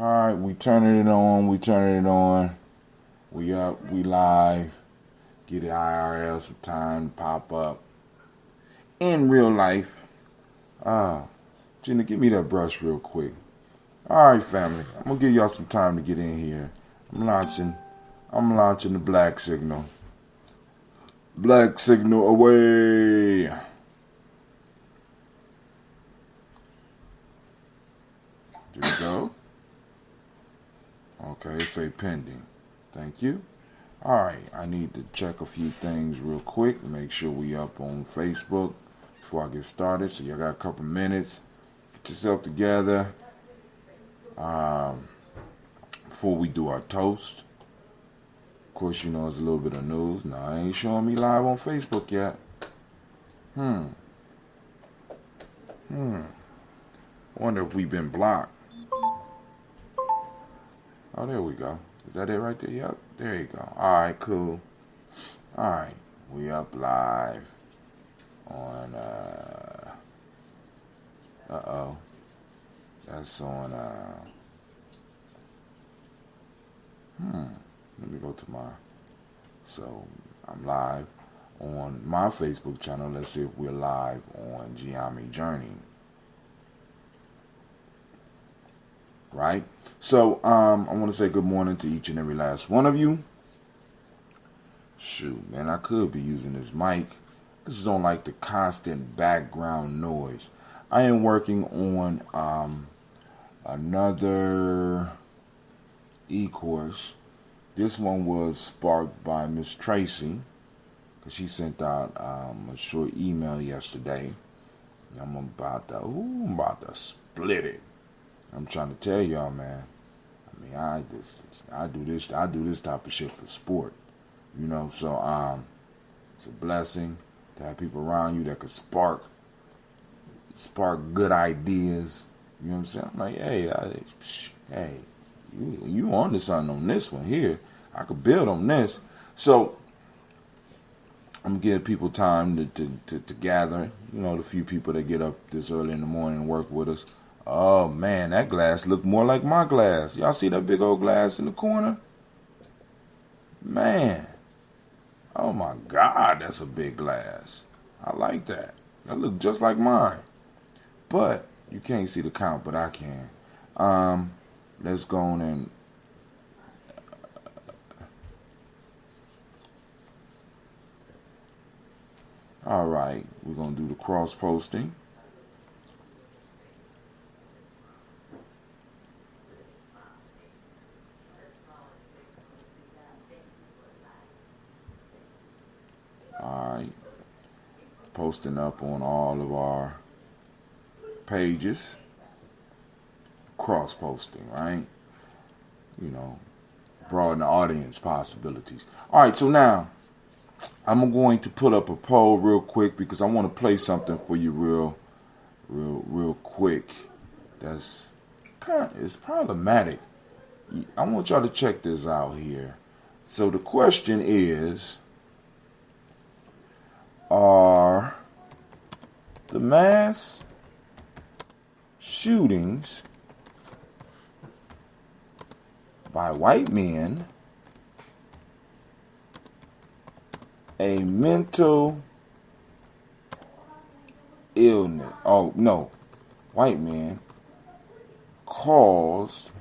Alright, we turning it on. We up, we live. Get the IRL some time to pop up. In real life. Gina, give me that brush real quick. Alright, family. I'm gonna give y'all some time to get in here. I'm launching the black signal. Black signal away. There we go. Okay, say pending. Thank you. Alright, I need to check a few things real quick. Make sure we up on Facebook before I get started. So y'all got a couple minutes. Get yourself together. Before we do our toast. Of course, you know it's a little bit of news. No, I ain't showing me live on Facebook yet. Wonder if we've been blocked. Oh, there we go. Is that it right there? Yep. There you go. Alright, cool. Alright. We up live on that's on let me go to so I'm live on my Facebook channel. Let's see if we're live on Gye-Nyame Journey. Right? So, I want to say good morning to each and every last one of you. Shoot, man, I could be using this mic. I just don't like the constant background noise. I am working on another e-course. This one was sparked by Miss Tracy, because she sent out a short email yesterday. I'm about to split it. I'm trying to tell y'all, man. I mean, I do this type of shit for sport, you know. So it's a blessing to have people around you that could spark good ideas. You know what I'm saying? I'm like, hey, you on to something on this one here. I could build on this. So I'm giving people time to gather. You know, the few people that get up this early in the morning and work with us. Oh, man, that glass looked more like my glass. Y'all see that big old glass in the corner? Man. Oh, my God, that's a big glass. I like that. That looked just like mine. But you can't see the count, but I can. Let's go on and... All right, we're going to do the cross-posting. Alright, posting up on all of our pages, cross-posting, right? You know, broaden the audience possibilities. Alright, so now, I'm going to put up a poll real quick because I want to play something for you real quick. It's problematic. I want y'all to check this out here. So the question is, are the mass shootings by white men a mental illness? Oh, no. White men caused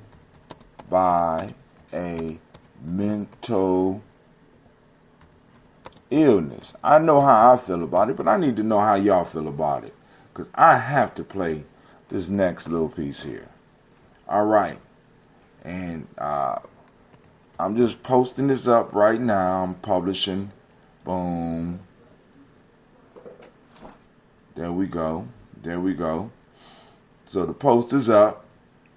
by a mental illness. I know how I feel about it, but I need to know how y'all feel about it, because I have to play this next little piece here. All right. And I'm just posting this up right now. I'm publishing. Boom. There we go. So the post is up.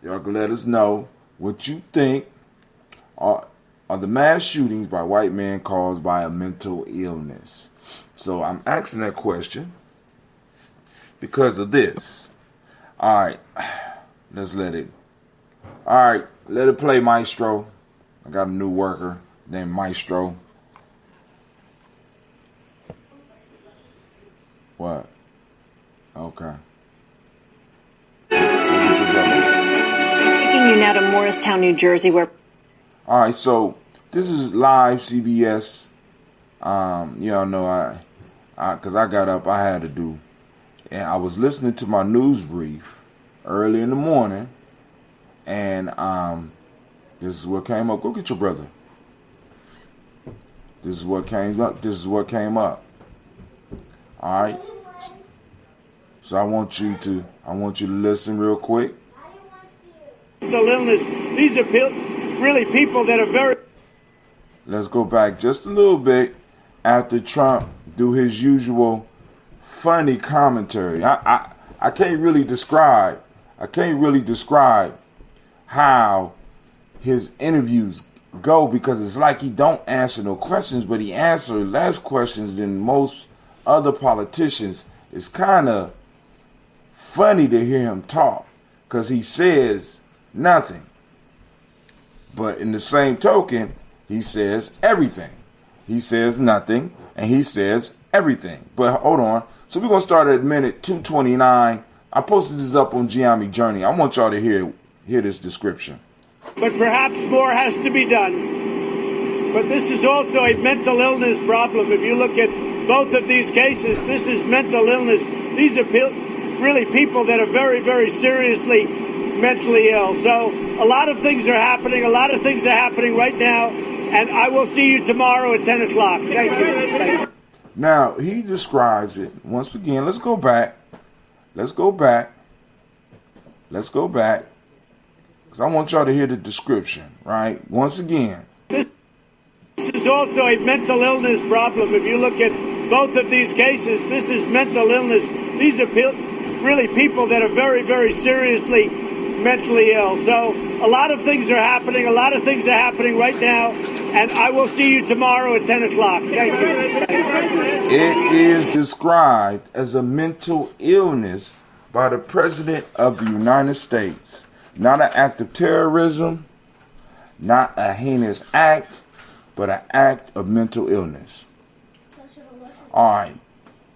Y'all can let us know what you think. Are the mass shootings by white men caused by a mental illness? So I'm asking that question because of this. All right, let's let it. All right, let it play, Maestro. I got a new worker named Maestro. What? Okay. Speaking taking you now to Morristown, New Jersey, where... All right, so this is live CBS. Y'all know because I got up, I had to do, and I was listening to my news brief early in the morning, and this is what came up. Go get your brother. This is what came up. This is what came up. All right. So I want you to listen real quick. Mental illness. These are really people that are very... Let's go back just a little bit after Trump do his usual funny commentary. I can't really describe how his interviews go, because it's like he don't answer no questions, but he answers less questions than most other politicians. It's kind of funny to hear him talk because he says nothing. But in the same token, he says everything. He says nothing and he says everything. But hold on. So we're going to start at minute 229. I posted this up on Gye-Nyame Journey. I want y'all to hear this description. But perhaps more has to be done. But this is also a mental illness problem. If you look at both of these cases, this is mental illness. These are really people that are very, very seriously mentally ill. So a lot of things are happening. A lot of things are happening right now. And I will see you tomorrow at 10 o'clock. Thank you. Now, he describes it. Once again, let's go back. Because I want y'all to hear the description, right? Once again. This is also a mental illness problem. If you look at both of these cases, this is mental illness. These are really people that are very, very seriously mentally ill. So a lot of things are happening. A lot of things are happening right now. And I will see you tomorrow at 10 o'clock. Thank you. It is described as a mental illness by the President of the United States. Not an act of terrorism, not a heinous act, but an act of mental illness. All right,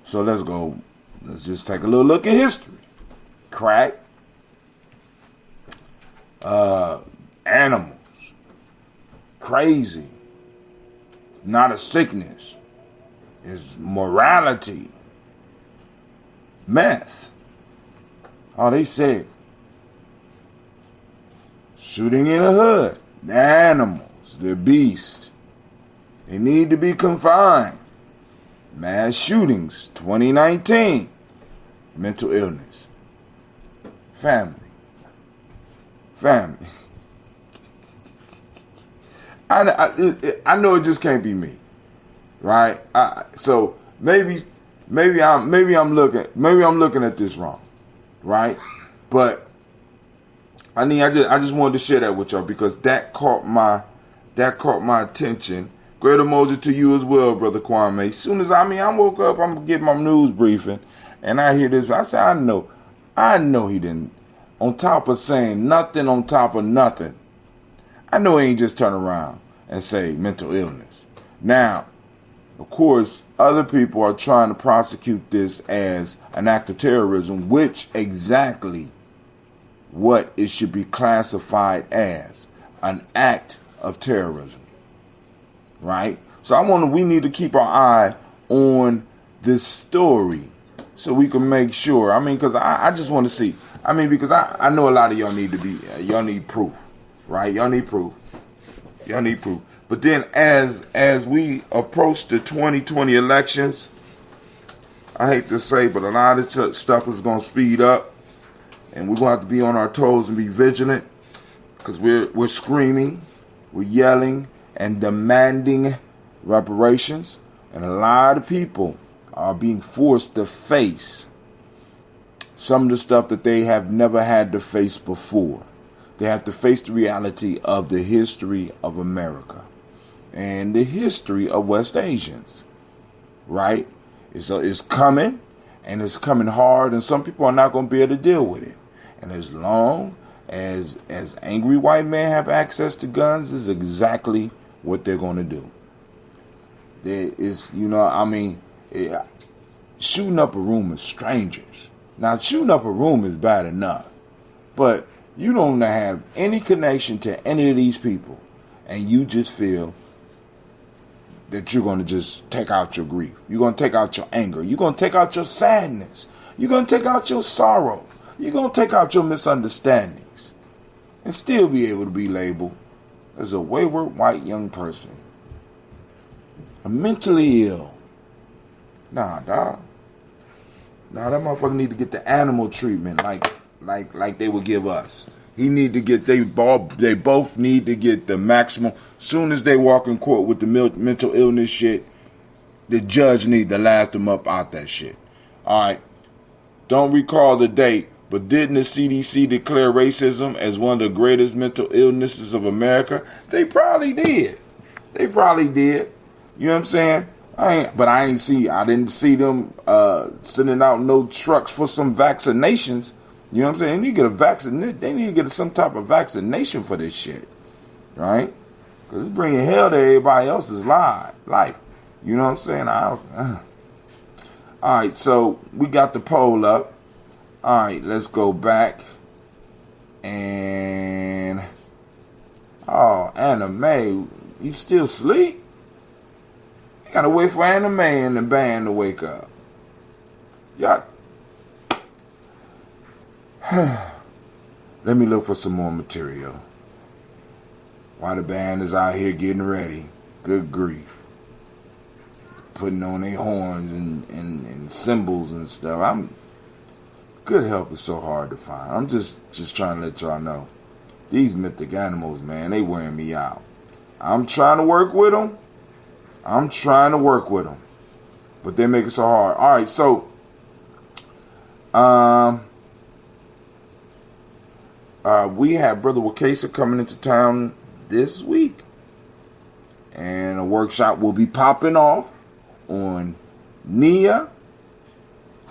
so let's go. Let's just take a little look at history. Crack, animals, crazy. It's not a sickness. It's morality. Meth. Oh, they said. Shooting in the hood. The animals, the beasts. They need to be confined. Mass shootings, 2019. Mental illness. Family. I know it just can't be me, right? So maybe I'm looking at this wrong, right? But I just wanted to share that with y'all because that caught my attention. Great Umoja to you as well, Brother Kwame. As soon as I woke up, I'm gonna get my news briefing, and I hear this. I said, I know he didn't. On top of saying nothing on top of nothing, I know he ain't just turn around and say mental illness. Now, of course, other people are trying to prosecute this as an act of terrorism, which exactly what it should be classified as, an act of terrorism. Right? So we need to keep our eye on this story so we can make sure. Because I just want to see. Because I know a lot of y'all need y'all need proof. Right? Y'all need proof. But then as we approach the 2020 elections, I hate to say, but a lot of stuff is going to speed up. And we're going to have to be on our toes and be vigilant because we're screaming, we're yelling, and demanding reparations. And a lot of people are being forced to face some of the stuff that they have never had to face before. They have to face the reality of the history of America and the history of West Asians. Right? It's coming, and it's coming hard, and some people are not going to be able to deal with it. And as long as angry white men have access to guns, is exactly what they're going to do. There is, shooting up a room with strangers. Now, shooting up a room is bad enough, but You don't have any connection to any of these people, and you just feel that you're going to just take out your grief. You're going to take out your anger. You're going to take out your sadness. You're going to take out your sorrow. You're going to take out your misunderstandings and still be able to be labeled as a wayward white young person. A mentally ill. Nah, dog. Nah, that motherfucker need to get the animal treatment like they would give us. He need to get, they both need to get the maximum. Soon as they walk in court with the mental illness shit, the judge need to laugh them up out that shit. Alright. Don't recall the date, but didn't the CDC declare racism as one of the greatest mental illnesses of America? They probably did. You know what I'm saying? I didn't see them sending out no trucks for some vaccinations. You know what I'm saying? They need to get a vaccine. They need to get some type of vaccination for this shit, right? Because it's bringing hell to everybody else's life. You know what I'm saying? All right, so we got the poll up. All right, let's go back. And Anime, you still sleep? You gotta wait for Anime and the band to wake up. Y'all. Let me look for some more material. While the band is out here getting ready. Good grief. Putting on their horns and cymbals and stuff. Good help is so hard to find. I'm just trying to let y'all know. These mythic animals, man, they wearing me out. I'm trying to work with them. But they make it so hard. All right, so we have Brother Wakesa coming into town this week. And a workshop will be popping off on Nia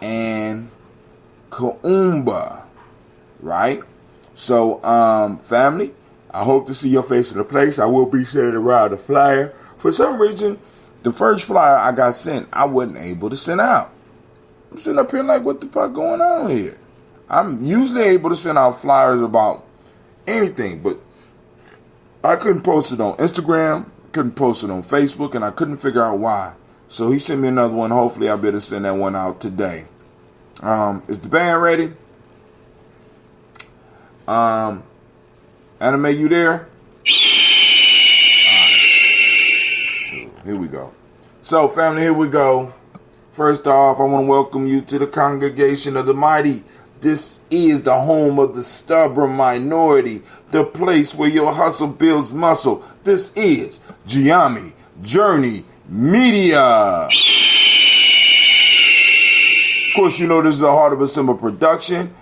and Kaumba. Right? So, family, I hope to see your face in the place. I will be sending around the flyer. For some reason, the first flyer I got sent, I wasn't able to send out. I'm sitting up here like, what the fuck going on here? I'm usually able to send out flyers about anything, but I couldn't post it on Instagram, couldn't post it on Facebook, and I couldn't figure out why. So he sent me another one. Hopefully I'll be able to send that one out today. Is the band ready? Anime, you there? Alright. Here we go. So, family, here we go. First off, I want to welcome you to the congregation of the mighty. This is the home of the stubborn minority, the place where your hustle builds muscle. This is Gye-Nyame Journey Media. Of course, you know this is a Heart of a Simba production,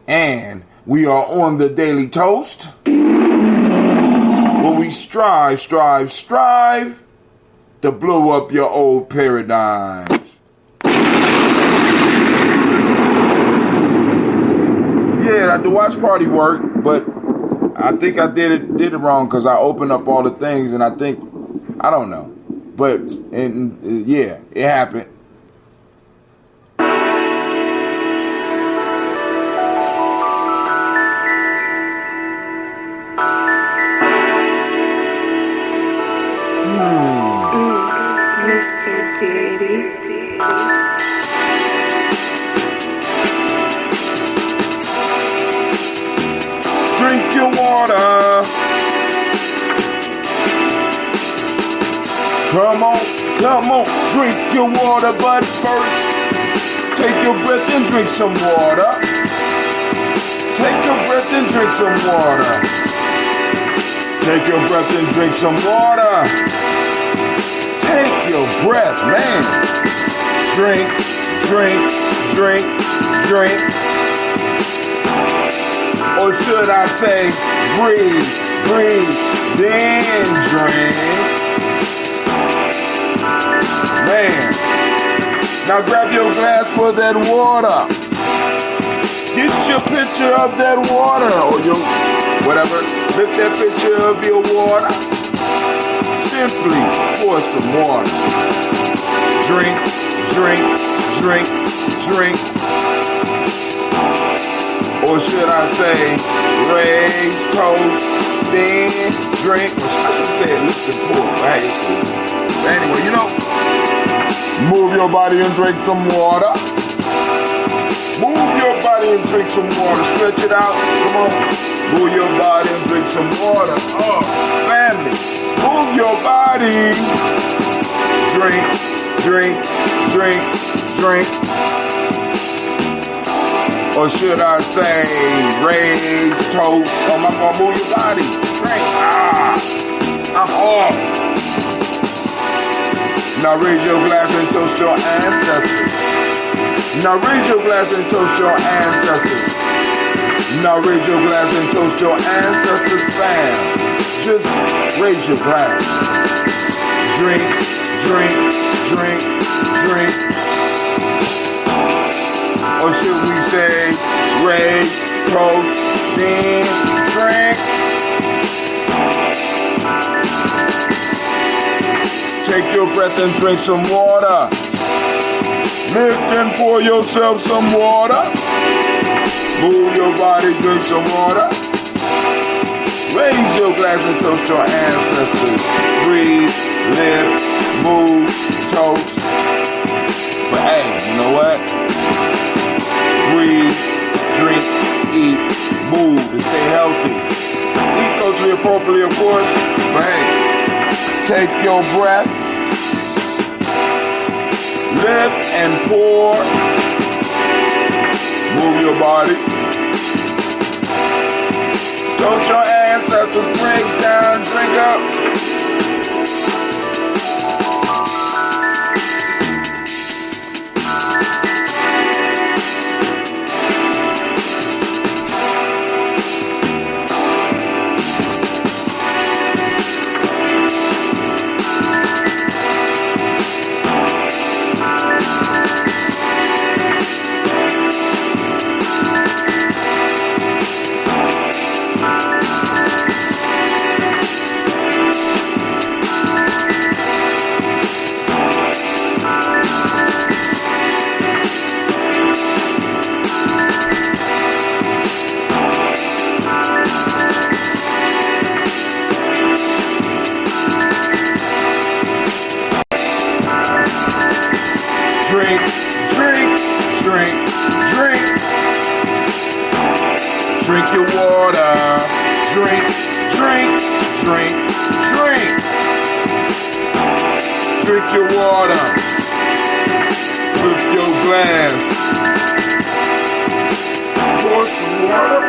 and we are on the Daily Toast, where we strive to blow up your old paradigms. Yeah, the watch party worked, but I think I did it wrong because I opened up all the things, and I don't know, but yeah, it happened. Mr. Daddy. Drink your water. Come on, drink your water, but first, take your breath and drink some water. Take your breath and drink some water. Take your breath and drink some water. Take your breath, man. Drink. Or should I say, breathe, then drink. Man. Now grab your glass for that water. Get your picture of that water. Or your, whatever. Lift that picture of your water. Simply pour some water. Drink. Or should I say, raise, toast, then drink? I should have said lift and pour. Hey, it's cool. But anyway, move your body and drink some water. Move your body and drink some water. Stretch it out. Come on. Move your body and drink some water. Oh, family. Move your body. Drink, drink, drink, drink. Or should I say, raise, toast, oh my God, move your body, drink, I'm off. Now raise your glass and toast your ancestors. Now raise your glass and toast your ancestors. Now raise your glass and toast your ancestors, fam. Just raise your glass. Drink, drink, drink, drink. Or should we say, raise, toast, then drink? Take your breath and drink some water. Lift and pour yourself some water. Move your body, drink some water. Raise your glass and toast your ancestors. Breathe, lift, move, toast. But hey, you know what? Breathe, drink, eat, move, and stay healthy. Eat culturally appropriately, of course. But hey, take your breath, lift and pour. Move your body. Toast your ancestors, break down, drink up. Drink, drink, drink, drink. Drink your water. Drink, drink, drink, drink. Drink your water. Lift your glass. Pour some water.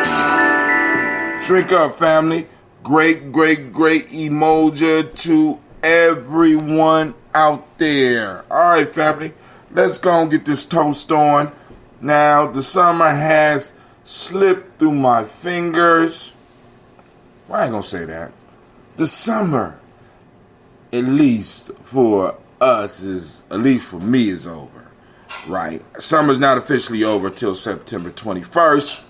Drink up, family. Great, great, great Umoja to everyone out there. All right, family. Let's go and get this toast on. Now, the summer has slipped through my fingers. Well, I ain't gonna say that. The summer, at least for us, at least for me, is over. Right? Summer's not officially over till September 21st.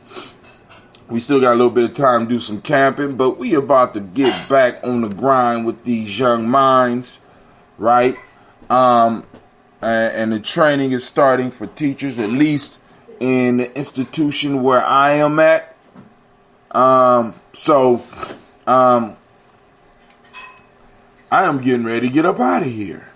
We still got a little bit of time to do some camping, but we about to get back on the grind with these young minds. Right? And the training is starting for teachers, at least in the institution where I am at. So I am getting ready to get up out of here.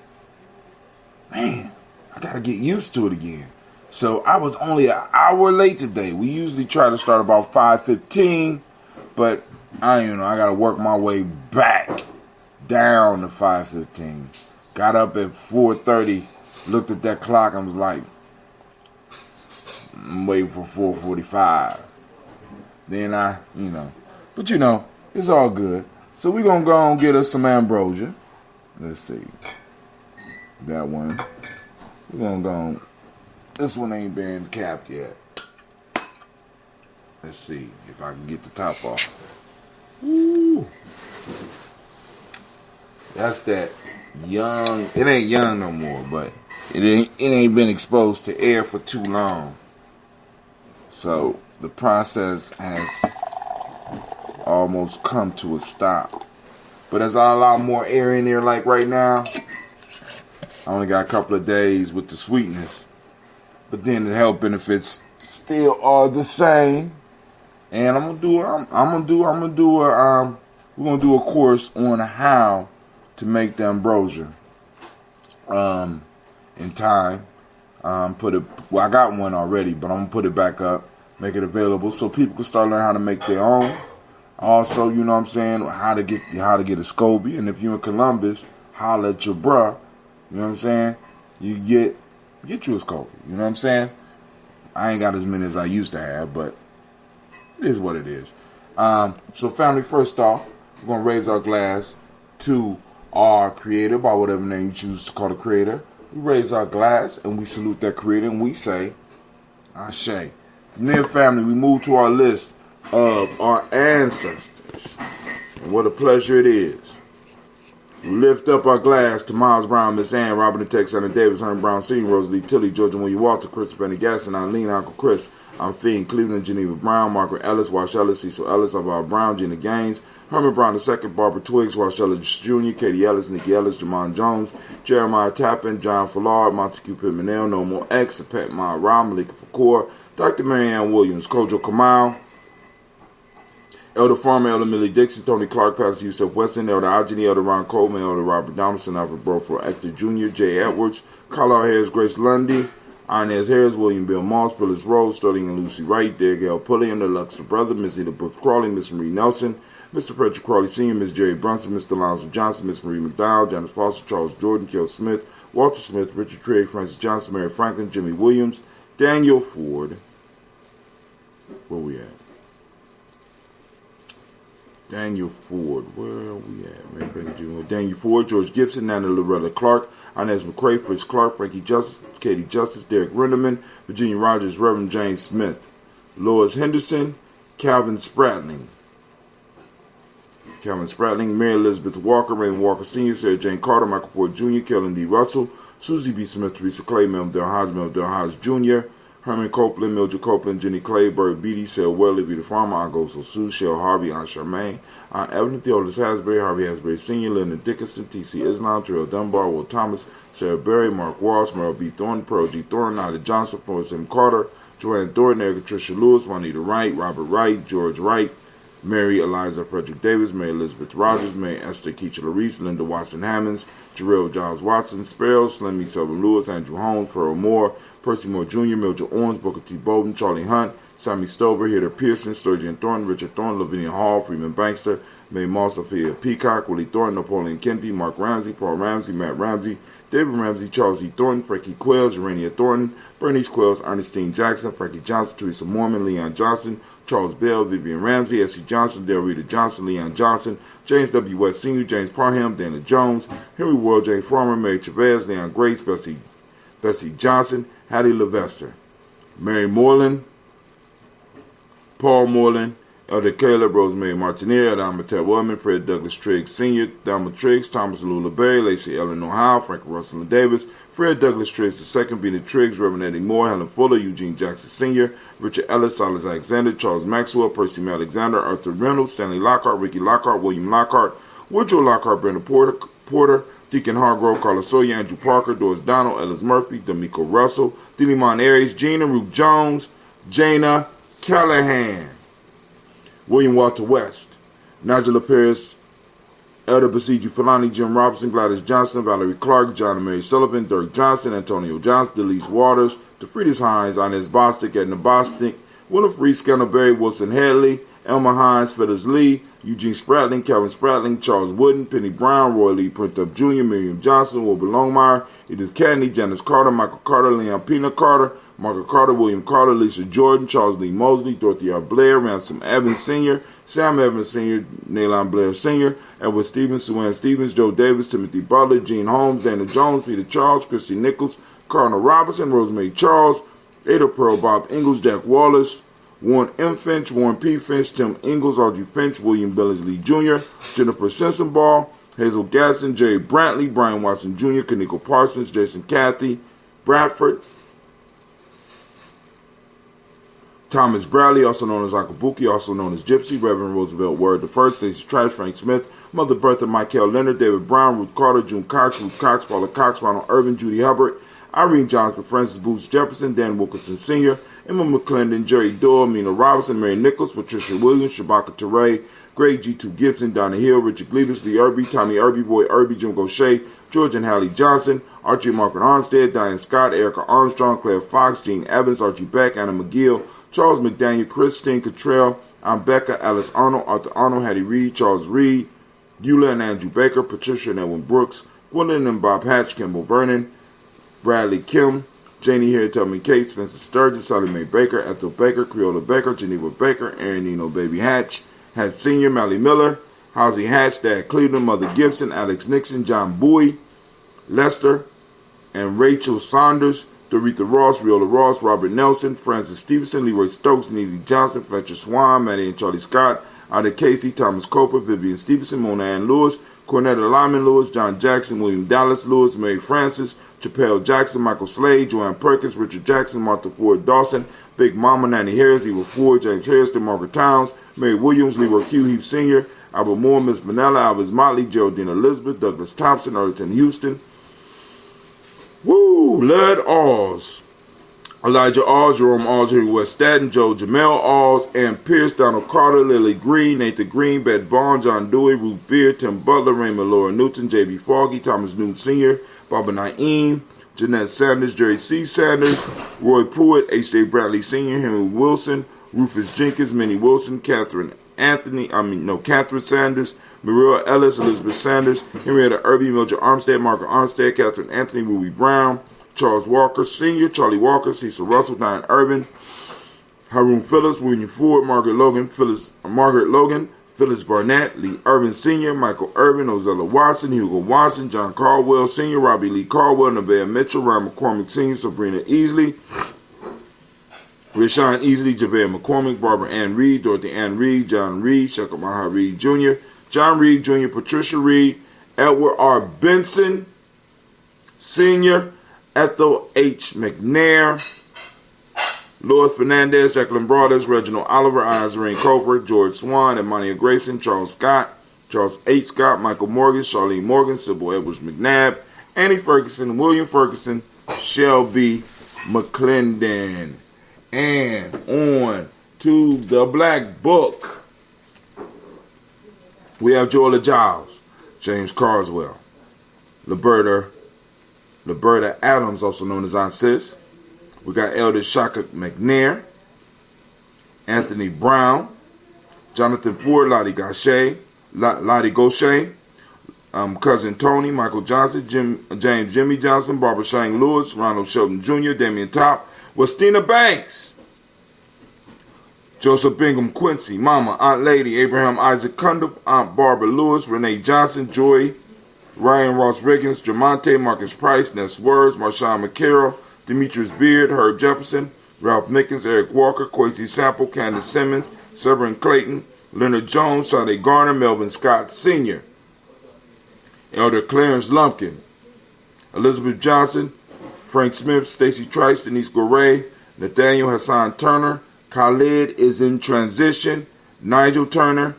Man, I got to get used to it again. So I was only an hour late today. We usually try to start about 5:15, but I got to work my way back down to 5:15. Got up at 4:30. Looked at that clock and was like, I'm waiting for 4:45. Then but it's all good. So we're going to go and get us some ambrosia. Let's see. That one. We're going to go. This one ain't been capped yet. Let's see if I can get the top off. Ooh. That's that young. It ain't young no more, but it ain't been exposed to air for too long. So the process has almost come to a stop. But as I allow more air in there, like right now, I only got a couple of days with the sweetness. But then the health benefits still are the same. And I'm gonna do a course on how to make the ambrosia in time. I got one already, but I'm gonna put it back up, make it available so people can start learning how to make their own. Also, you know what I'm saying, how to get a SCOBY. And if you're in Columbus, holler at your bruh. You know what I'm saying? You get you a SCOBY. You know what I'm saying? I ain't got as many as I used to have, but it is what it is. So family, first off, we're going to raise our glass to our creator, by whatever name you choose to call the creator. We raise our glass and we salute that creator and we say, Ashe. From there, family, we move to our list of our ancestors. And what a pleasure it is. We lift up our glass to Miles Brown, Miss Ann, Robert and Tex, Anna Davis, Herman Brown Sr., Rosalie Tilly, Georgia William Walter, Chris Benny Gasson, Eileen, Uncle Chris, I'm Fiend, Cleveland, Geneva Brown, Margaret Ellis, Wash Ellis, Cecil Ellis, Alvar Brown, Gina Gaines, Herman Brown II, Barbara Twiggs, Wash Ellis Jr., Katie Ellis, Nikki Ellis, Jamon Jones, Jeremiah Tappan, John Fallard, Montague Pittman, No More X, Pet Ma Ra, Malika Fakor, Dr. Marianne Williams, Kojo Kamal, Elder Farmer, Elder Millie Dixon, Tony Clark, Pastor Yusuf Weston, Elder Algeny, Elder Ron Coleman, Elder Robert Donaldson, Alfred Broford, Actor Jr., Jay Edwards, Carlisle Harris, Grace Lundy, Inez Harris, William Bill Moss, Phyllis Rose, Sterling and Lucy Wright, Derek L. Pulliam, the Lux the Brother, Miss Eda Brooks Crawley, Miss Marie Nelson, Mr. Patrick Crawley Sr., Miss Jerry Brunson, Mr. Lonzo Johnson, Miss Marie McDowell, Janice Foster, Charles Jordan, Kel Smith, Walter Smith, Richard Trigg, Francis Johnson, Mary Franklin, Jimmy Williams, Daniel Ford. Where we at? Daniel Ford, where are we at? Daniel Ford, George Gibson, Nana Loretta Clark, Inez McCrae, Fritz Clark, Frankie Justice, Katie Justice, Derek Renderman, Virginia Rogers, Reverend James Smith, Lois Henderson, Calvin Spratling, Mary Elizabeth Walker, Raymond Walker Sr., Sarah Jane Carter, Michael Ford Jr., Kellen D. Russell, Susie B. Smith, Teresa Clay, Mel Del Hodge Jr., Herman Copeland, Mildred Copeland, Jenny Clay, Bird Beatty, Sale Welly, Vita Farmer, Aunt Goso Sue, Shell Harvey, Aunt Charmaine, Aunt Evelyn Theodis Hasbury, Harvey Hasbury Sr., Lyndon Dickinson, T.C. Islam, Terrell Dunbar, Will Thomas, Sarah Berry, Mark Walsh, Merle B. Thornton, Pearl G. Thornton, Ida Johnson, Florence M. Carter, Joanne Thornton, Erica Tricia Lewis, Juanita Wright, Robert Wright, George Wright, Mary Eliza Frederick Davis, Mary Elizabeth Rogers, Mary Esther Keisha Larice, Linda Watson Hammonds, Jarrell Giles Watson, Sparrow, Slimmy Sullivan Lewis, Andrew Holmes, Pearl Moore, Percy Moore Jr., Mildred Owens, Booker T. Bowden, Charlie Hunt, Sammy Stover, Heather Pearson, Sturgeon Thornton, Richard Thornton, Lavinia Hall, Freeman Bankster, Mae Moss, Sophia Peacock, Willie Thornton, Napoleon Kennedy, Mark Ramsey, Paul Ramsey, Matt Ramsey, David Ramsey, Charles E. Thornton, Frankie Quells, Urania Thornton, Bernice Quells, Ernestine Jackson, Frankie Johnson, Teresa Mormon, Leon Johnson, Charles Bell, Vivian Ramsey, S.C. Johnson, Del Rita Johnson, Leon Johnson, James W. West Sr., James Parham, Dana Jones, Henry Ward, J. Farmer, Mary Chavez, Leon Grace, Bessie Johnson, Hattie Levester, Mary Moreland, Paul Moreland, Elder Caleb, Rosemary Martineer, Elder Amateur Wellman, Fred Douglas Triggs Sr., Thelma Triggs, Thomas Lula Berry, Lacey Eleanor Howe, Frank Russell Davis, Fred Douglas Triggs II, Bena Triggs, Reverend Eddie Moore, Helen Fuller, Eugene Jackson Sr., Richard Ellis, Silas Alexander, Charles Maxwell, Percy Alexander, Arthur Reynolds, Stanley Lockhart, Ricky Lockhart, William Lockhart, Woodrow Lockhart, Brenda Porter, Deacon Hargrove, Carla Sawyer, Andrew Parker, Doris Donald, Ellis Murphy, D'Amico Russell, Delimon Aries, Gina Ruth Jones, Jana Callahan, William Walter West, Nigel Paris, Elder Basiji Falani, Jim Robinson, Gladys Johnson, Valerie Clark, John and Mary Sullivan, Dirk Johnson, Antonio Johnson, Delise Waters, DeFriedis Hines, Inez Bostic, Edna Bostic, Winifred Scannellberry, Wilson Hadley, Elmer Hines, Feathers Lee, Eugene Spratling, Calvin Spratling, Charles Wooden, Penny Brown, Roy Lee Printup Jr., Miriam Johnson, Wilbur Longmire, Edith Cadney, Janice Carter, Michael Carter, Leon Pina Carter, Margaret Carter, William Carter, Lisa Jordan, Charles Lee Mosley, Dorothy R. Blair, Ransom Evans Sr., Sam Evans Sr., Nalon Blair Sr., Edward Stevens, Sue Ann Stevens, Joe Davis, Timothy Butler, Gene Holmes, Dana Jones, Peter Charles, Christy Nichols, Cardinal Robinson, Rosemary Charles, Ada Pearl, Bob Ingalls, Jack Wallace, Warren M. Finch, Warren P. Finch, Tim Ingalls, Audrey Finch, William Billingsley Jr., Jennifer Sensenball, Hazel Gasson, Jerry Brantley, Brian Watson Jr., Kaniko Parsons, Jason Cathy, Bradford, Thomas Bradley, also known as Uncle Buki, also known as Gypsy, Reverend Roosevelt Word I, Stacey Trash, Frank Smith, Mother Bertha, Michael Leonard, David Brown, Ruth Carter, June Cox, Ruth Cox, Paula Cox, Ronald Irvin, Judy Hubbard, Irene Johnson, Francis Booth Jefferson, Dan Wilkinson Sr., Emma McClendon, Jerry Doyle, Mina Robinson, Mary Nichols, Patricia Williams, Shabaka Teray, Greg G2 Gibson, Donna Hill, Richard Gleavis, Lee Irby, Tommy Irby, Boy Irby, Jim Gaucher, George and Hallie Johnson, Archie Margaret Armstead, Diane Scott, Erica Armstrong, Claire Fox, Gene Evans, Archie Beck, Anna McGill, Charles McDaniel, Christine Cottrell, Becca, Alice Arnold, Arthur Arnold, Hattie Reed, Charles Reed, Eula and Andrew Baker, Patricia and Edwin Brooks, Gwendolyn and Bob Hatch, Kimball Vernon, Bradley Kim, Janie Harriet Tubman Kate, Spencer Sturgis, Sally Mae Baker, Ethel Baker, Creola Baker, Geneva Baker, Aaron Nino Baby Hatch, Hatch Sr., Mally Miller, Housie Hatch, Dad Cleveland, Mother Gibson, Alex Nixon, John Bowie, Lester, and Rachel Saunders, Doretha Ross, Riola Ross, Robert Nelson, Francis Stevenson, Leroy Stokes, Neely Johnson, Fletcher Swan, Maddie and Charlie Scott, Ida Casey, Thomas Coper, Vivian Stevenson, Mona Ann Lewis, Cornetta Lyman Lewis, John Jackson, William Dallas Lewis, Mary Francis, Chappelle Jackson, Michael Slade, Joanne Perkins, Richard Jackson, Martha Ford Dawson, Big Mama, Nanny Harris, Eva Ford, James Harrison, Margaret Towns, Mary Williams, Leroy Q. Heath Sr., Albert Moore, Miss Manella, Alvis Motley, Geraldine Elizabeth, Douglas Thompson, Arlington Houston, Lud Alls, Elijah Alls, Jerome Alls, Henry West Staten, Joe Jamel Alls, Ann Pierce, Donald Carter, Lily Green, Nathan Green, Beth Vaughn, John Dewey, Ruth Beard, Tim Butler, Raymond Laura Newton, J.B. Foggy, Thomas Newton Sr., Barbara Naeem, Jeanette Sanders, Jerry C. Sanders, Roy Pruitt, H.J. Bradley Sr., Henry Wilson, Rufus Jenkins, Minnie Wilson, Catherine Sanders, Maria Ellis, Elizabeth Sanders, Henrietta Irby, Mildred Armstead, Margaret Armstead, Catherine Anthony, Ruby Brown, Charles Walker Sr., Charlie Walker, Cecil Russell, Diane Irvin, Haroon Phillips, William Ford, Margaret Logan, Phyllis Barnett, Lee Irvin Sr., Michael Irvin, Ozella Watson, Hugo Watson, John Caldwell Sr., Robbie Lee Caldwell, Nevaeh Mitchell, Ryan McCormick Sr., Sabrina Easley, Rashawn Easley, Javea McCormick, Barbara Ann Reed, Dorothy Ann Reed, John Reed, Shekamaha Reed Jr., John Reed Jr., Patricia Reed, Edward R. Benson Sr., Ethel H. McNair, Louis Fernandez, Jacqueline Broaders, Reginald Oliver, Izarine Cofer, George Swan, Emmanuel Grayson, Charles Scott, Charles H. Scott, Michael Morgan, Charlene Morgan, Sybil Edwards McNabb, Annie Ferguson, William Ferguson, Shelby McClendon. And on to the Black Book. We have Joella Giles, James Carswell, Liberta Adams, also known as Aunt Sis. We got Elder Shaka McNair, Anthony Brown, Jonathan Ford, Lottie Gaucher, Cousin Tony, Michael Johnson, James Jimmy Johnson, Barbara Shang Lewis, Ronald Shelton Jr., Damian Top, Westina Banks, Joseph Bingham Quincy, Mama, Aunt Lady, Abraham Isaac Cundiff, Aunt Barbara Lewis, Renee Johnson, Joy, Ryan Ross Riggins, Jamonte, Marcus Price, Ness Words, Marshawn McCarroll, Demetrius Beard, Herb Jefferson, Ralph Mickens, Eric Walker, Quincy Sample, Candace Simmons, Severin Clayton, Leonard Jones, Sade Garner, Melvin Scott Sr., Elder Clarence Lumpkin, Elizabeth Johnson, Frank Smith, Stacy Trice, Denise Goray, Nathaniel Hassan Turner, Khalid is in transition, Nigel Turner,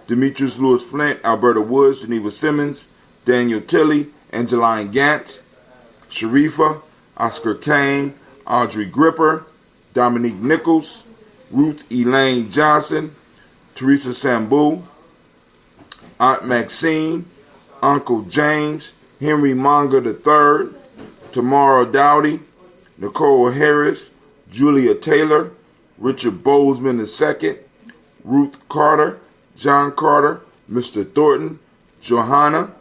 Demetrius Lewis Flint, Alberta Woods, Geneva Simmons, Daniel Tilley, Angeline Gant, Sharifa, Oscar Kane, Audrey Gripper, Dominique Nichols, Ruth Elaine Johnson, Teresa Sambu, Aunt Maxine, Uncle James, Henry Monga III, Tamara Dowdy, Nicole Harris, Julia Taylor, Richard Bozeman II, Ruth Carter, John Carter, Mr. Thornton, Johanna,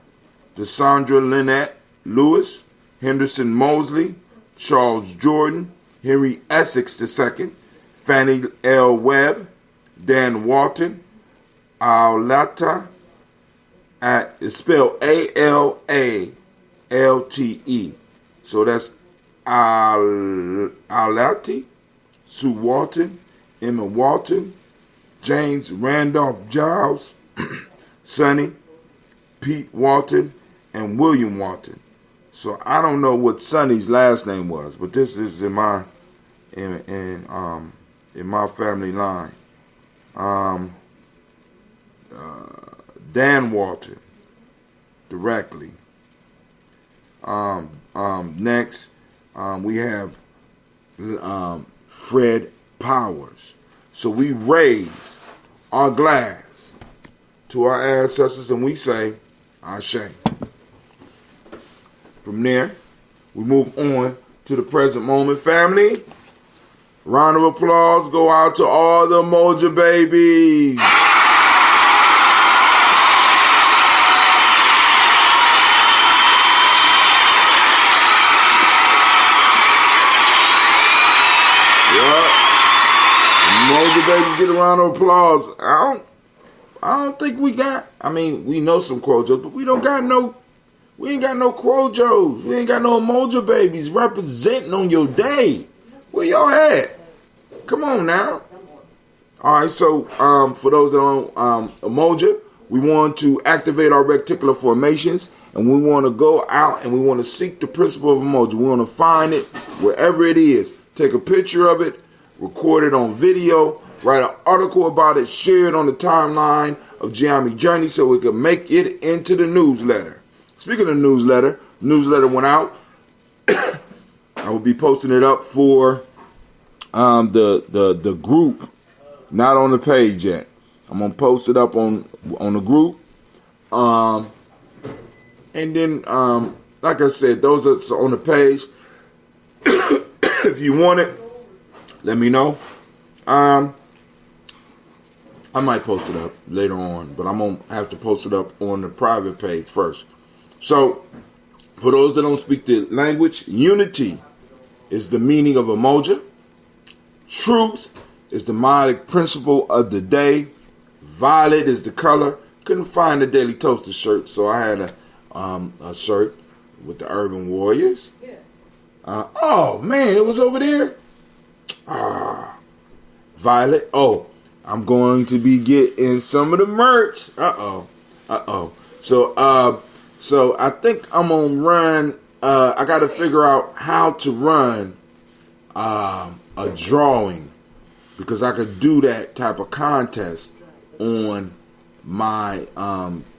Desandra Lynette Lewis, Henderson Mosley, Charles Jordan, Henry Essex II, Fannie L. Webb, Dan Walton, Aulata, it's spelled A-L-A-L-T-E. So that's Aulati, Sue Walton, Emma Walton, James Randolph Giles, Sonny, Pete Walton, and William Walton. So I don't know what Sonny's last name was, but this is in my family line. Dan Walton directly. Next, We have Fred Powers. So we raise our glass to our ancestors and we say, Ashe. From there, we move on to the present moment, family. Round of applause go out to all the Umoja babies. Umoja babies get a round of applause. I don't think we got. I mean, we know some Quojos, but we ain't got no Quojos. We ain't got no Umoja babies representing on your day. Where y'all at? Come on now. All right, so for those that don't Umoja, we want to activate our reticular formations, and we want to go out and we want to seek the principle of Umoja. We want to find it wherever it is. Take a picture of it, record it on video, write an article about it, share it on the timeline of Gye-Nyame Journey so we can make it into the newsletter. Speaking of newsletter went out. I will be posting it up for the group, not on the page yet. I'm gonna post it up on the group. And then like I said, those that's on the page, if you want it, let me know. I might post it up later on, but I'm gonna have to post it up on the private page first. So, for those that don't speak the language, unity is the meaning of Umoja. Truth is the myotic principle of the day. Violet is the color. Couldn't find the Daily Toaster shirt, so I had a shirt with the Urban Warriors. Oh man, it was over there. Violet. Oh, I'm going to be getting some of the merch. So I think I'm gonna run. I got to figure out how to run a drawing, because I could do that type of contest on my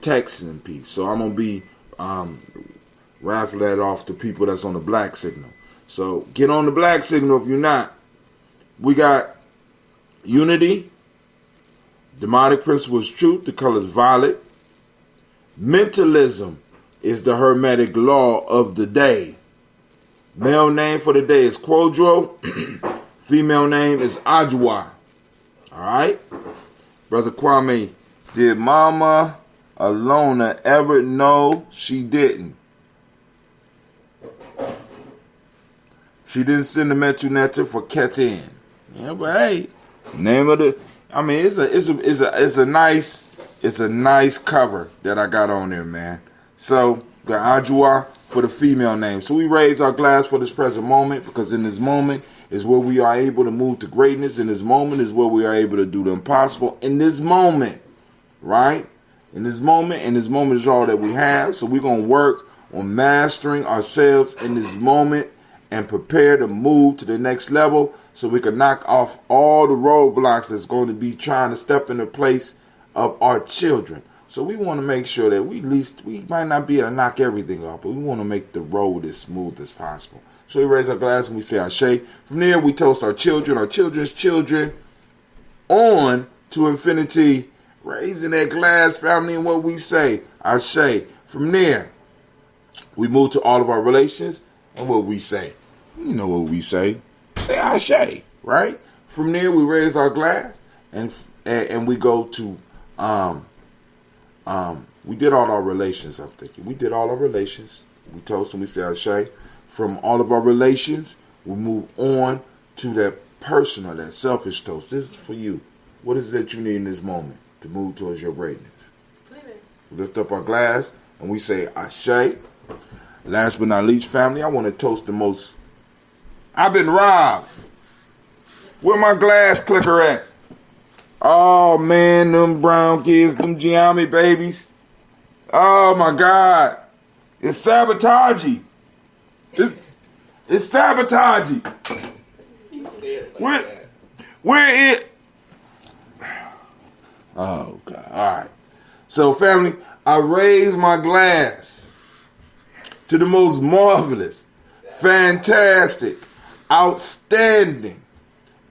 texting piece. So I'm gonna be raffling that off to people that's on the black signal. So get on the black signal if you're not. We got unity. Demonic principle is truth. The color is violet. Mentalism is the hermetic law of the day. Male name for the day is Quadro. Female name is Ajwa. Alright? Brother Kwame, did Mama Alona ever know she didn't? She didn't send the Metuneta for Ketin. Yeah, but hey, name of the. I mean, it's a nice cover that I got on there, man. So the Ajwa for the female name. So we raise our glass for this present moment, because in this moment is where we are able to move to greatness. In this moment is where we are able to do the impossible. In this moment, right? In this moment, and this moment is all that we have. So we're gonna work on mastering ourselves in this moment and prepare to move to the next level, so we can knock off all the roadblocks that's going to be trying to step in the place of our children. So we want to make sure that we might not be able to knock everything off, but we want to make the road as smooth as possible. So we raise our glass and we say Ashe. From there, we toast our children, our children's children, on to infinity, raising that glass, family, and what we say Ashe. From there, we move to all of our relations and what we say. You know what we say. Say Ashe, right? From there, we raise our glass and we go to we did all our relations. I'm thinking we did all our relations. We toast and we say Ashe. From all of our relations, we move on to that personal, that selfish toast. This is for you. What is it that you need in this moment to move towards your greatness? We lift up our glass and we say Ashe. Last but not least, family, I want to toast the most. I've been robbed. Where my glass clicker at? Oh man, them brown kids, them Gye-Nyame babies. Oh my God. It's sabotagey. It's sabotagey. Where it? Oh God. Alright. So family, I raise my glass to the most marvelous, fantastic, outstanding,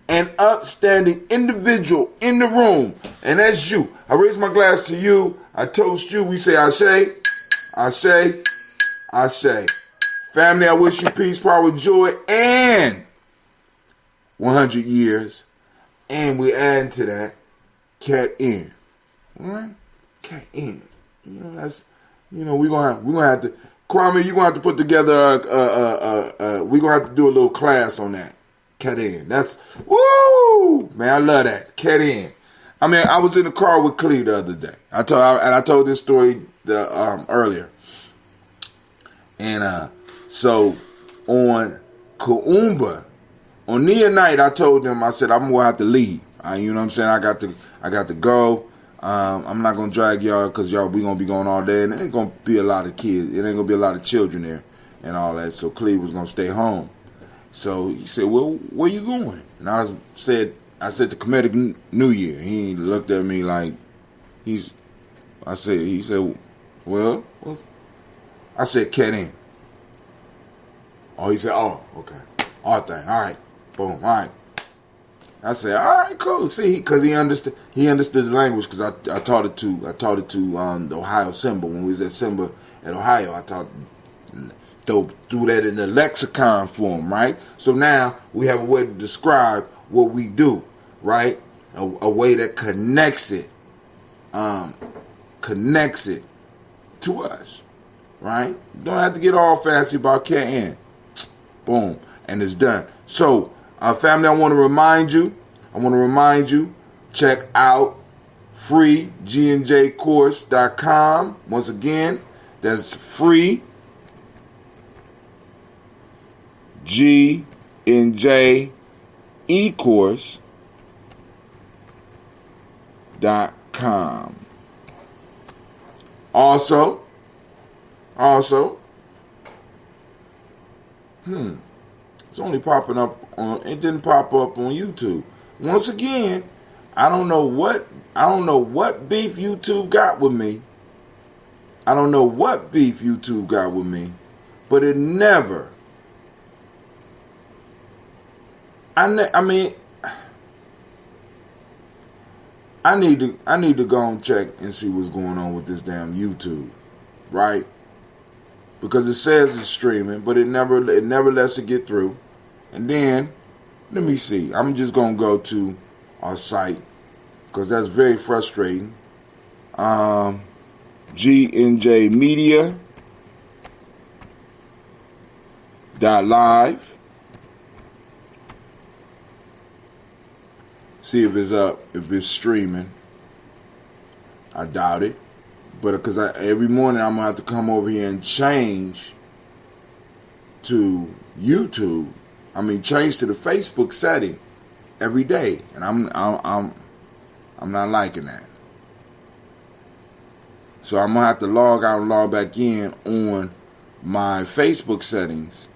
and upstanding individual in the room, and that's you. I raise my glass to you. I toast you. We say ashe, ashe, ashe. Family, I wish you peace, power, joy, and 100 years. And we add to that, cat in. All right? Cat in. That's, we're gonna have to, Kwame, you're gonna have to put together we're gonna have to do a little class on that. Cat in. That's, woo! Man, I love that. Cat in. I mean, I was in the car with Clee the other day. I told this story earlier. And so on Kuumba, on Nia night, I told them, I said, I'm gonna have to leave. You know what I'm saying? I got to go. I'm not gonna drag y'all because we gonna be going all day, and it ain't gonna be a lot of kids. It ain't gonna be a lot of children there and all that. So Clee was gonna stay home. So he said, well, where you going? And I said the Kemetic New Year. He looked at me like he said, well, I said, cat in. Oh, he said, oh, okay. All right. Boom, all right. I said, all right, cool. See, because he understood the language because I taught it to the Ohio Simba. When we was at Simba at Ohio, I threw that in the lexicon form, right? So now we have a way to describe what we do, right? A way that connects it to us, right? You don't have to get all fancy about cat in. Boom, and it's done. So, family, I want to remind you, check out free GNJcourse.com. Once again, that's free GNJecourse.com. Also, it's only popping up it didn't pop up on YouTube. Once again, I don't know what beef YouTube got with me. But it never. I need to go and check and see what's going on with this damn YouTube, right? Because it says it's streaming, but it never lets it get through. And then, let me see. I'm just going to go to our site because that's very frustrating. GNJmedia.live. See if it's up, if it's streaming. I doubt it. But because every morning I'm going to have to come over here and change to YouTube. Change to the Facebook setting every day. And I'm not liking that. So I'm going to have to log out and log back in on my Facebook settings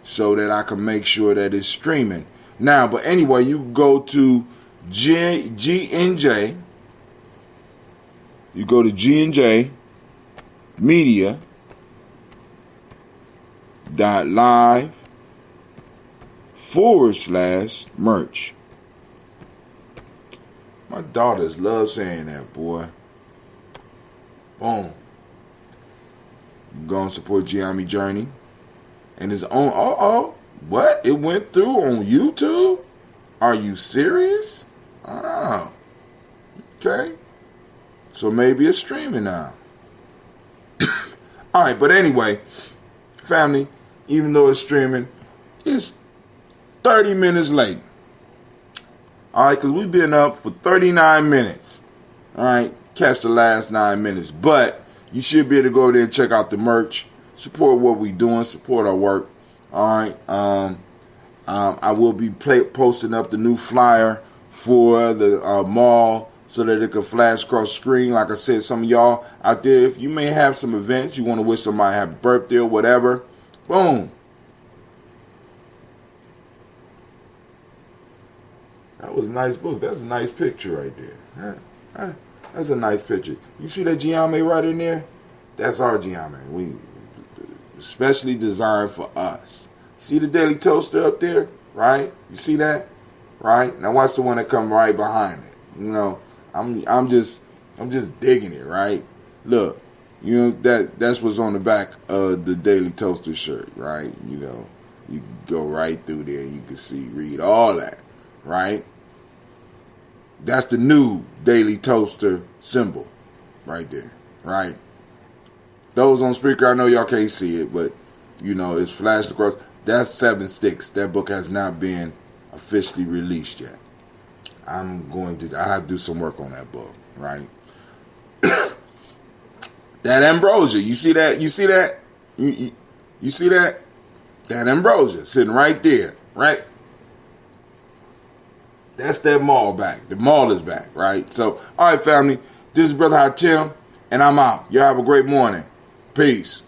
so that I can make sure that it's streaming. Now, but anyway, you go to GNJ. You go to GNJmedia.live/merch. My daughters love saying that, boy. Boom. Go and support Gye-Nyame Journey. And it's on, what? It went through on YouTube? Are you serious? Oh. Okay. So maybe it's streaming now. All right, but anyway, family, even though it's streaming, it's 30 minutes late. All right, because we've been up for 39 minutes. All right, catch the last 9 minutes. But you should be able to go there and check out the merch, support what we're doing, support our work. All right, I will be posting up the new flyer for the mall so that it can flash across the screen. Like I said, some of y'all out there, if you may have some events, you want to wish somebody happy birthday or whatever, boom. That was a nice book. That's a nice picture right there. That's a nice picture. You see that Gye-Nyame right in there? That's our Gye-Nyame. We especially designed for us. See the Daily Toaster up there, right? You see that, right? Now watch the one that come right behind it. You know, I'm just digging it, right? Look, you know that's what's on the back of the Daily Toaster shirt, right? You know, you can go right through there. You can see, read all that, right? That's the new Daily Toaster symbol, right there, right? Those on speaker, I know y'all can't see it, but you know it's flashed across. That's 7 Sticks. That book has not been officially released yet. I have to do some work on that book, right? That ambrosia, you see that? You see that? You see that? That ambrosia sitting right there, right? That's that mall back. The mall is back, right? So, all right, family. This is Brother Hatim, and I'm out. Y'all have a great morning. Peace.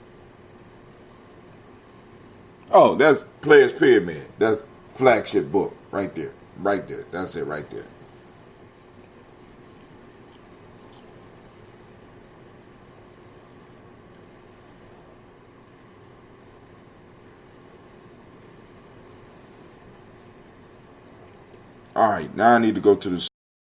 Oh, that's Players Pyramid. That's flagship book right there. Right there. That's it right there. All right, now I need to go to the